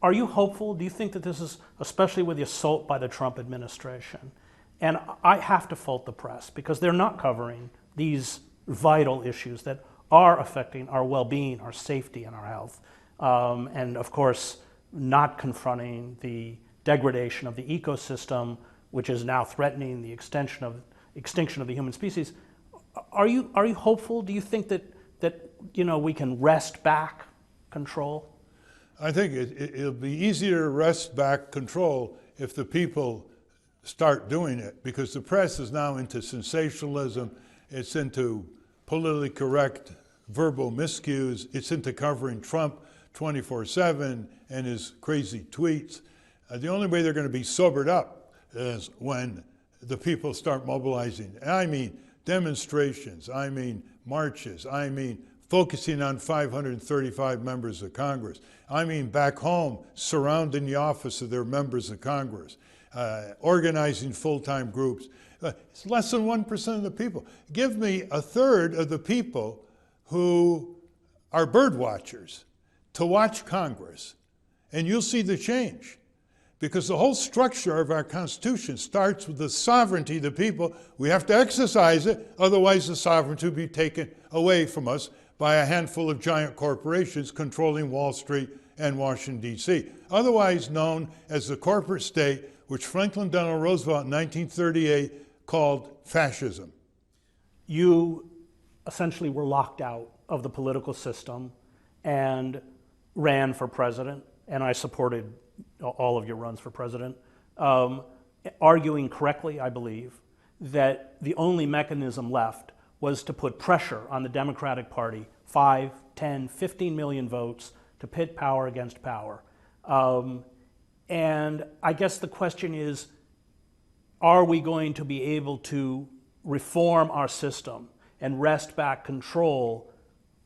Are you hopeful? Do you think that this is, especially with the assault by the Trump administration, and I have to fault the press because they're not covering these vital issues that are affecting our well-being, our safety, and our health, and of course, not confronting the degradation of the ecosystem, which is now threatening the extinction of the human species. Are you hopeful? Do you think that we can wrest back control? I think it'll be easier to wrest back control if the people start doing it, because the press is now into sensationalism, it's into politically correct verbal miscues, it's into covering Trump 24/7 and his crazy tweets. The only way they're going to be sobered up is when the people start mobilizing. And I mean demonstrations, I mean marches, I mean focusing on 535 members of Congress. I mean back home, surrounding the office of their members of Congress, organizing full-time groups. It's less than 1% of the people. Give me a third of the people who are bird watchers to watch Congress, and you'll see the change. Because the whole structure of our Constitution starts with the sovereignty of the people. We have to exercise it, otherwise the sovereignty will be taken away from us by a handful of giant corporations controlling Wall Street and Washington, D.C., otherwise known as the corporate state, which Franklin Delano Roosevelt in 1938 called fascism. You essentially were locked out of the political system and ran for president, and I supported all of your runs for president, arguing correctly, I believe, that the only mechanism left was to put pressure on the Democratic Party, 5, 10, 15 million votes, to pit power against power. And I guess the question is, are we going to be able to reform our system and wrest back control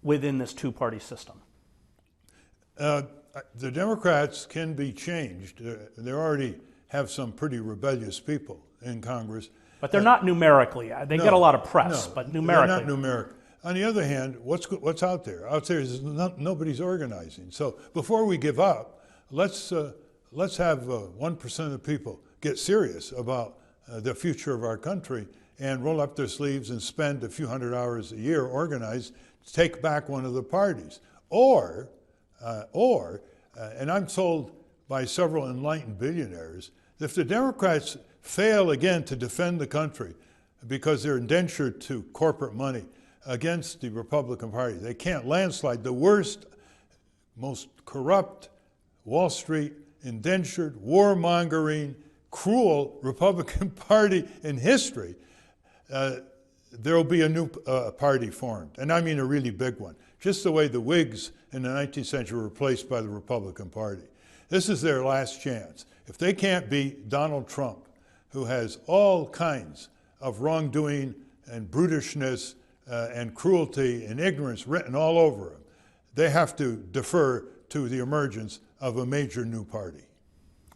within this two-party system? The Democrats can be changed. They already have some pretty rebellious people in Congress. But they're not numerically. They get a lot of press, but numerically. They're not numeric. On the other hand, what's out there? Out there is nobody's organizing. So before we give up, let's have 1% of the people get serious about the future of our country and roll up their sleeves and spend a few hundred hours a year organized to take back one of the parties. Or, and I'm told by several enlightened billionaires, that if the Democrats fail again to defend the country because they're indentured to corporate money against the Republican Party, they can't landslide the worst, most corrupt Wall Street, indentured, warmongering, cruel Republican Party in history, there will be a new party formed, and I mean a really big one, just the way the Whigs in the 19th century were replaced by the Republican Party. This is their last chance. If they can't beat Donald Trump, who has all kinds of wrongdoing and brutishness and cruelty and ignorance written all over him, they have to defer to the emergence of a major new party.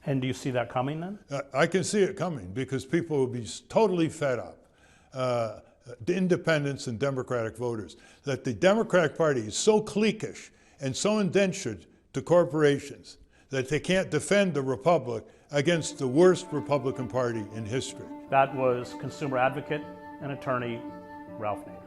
And do you see that coming then? I can see it coming because people will be totally fed up. The independents and Democratic voters, that the Democratic Party is so cliquish and so indentured to corporations that they can't defend the Republic against the worst Republican Party in history. That was consumer advocate and attorney Ralph Nader.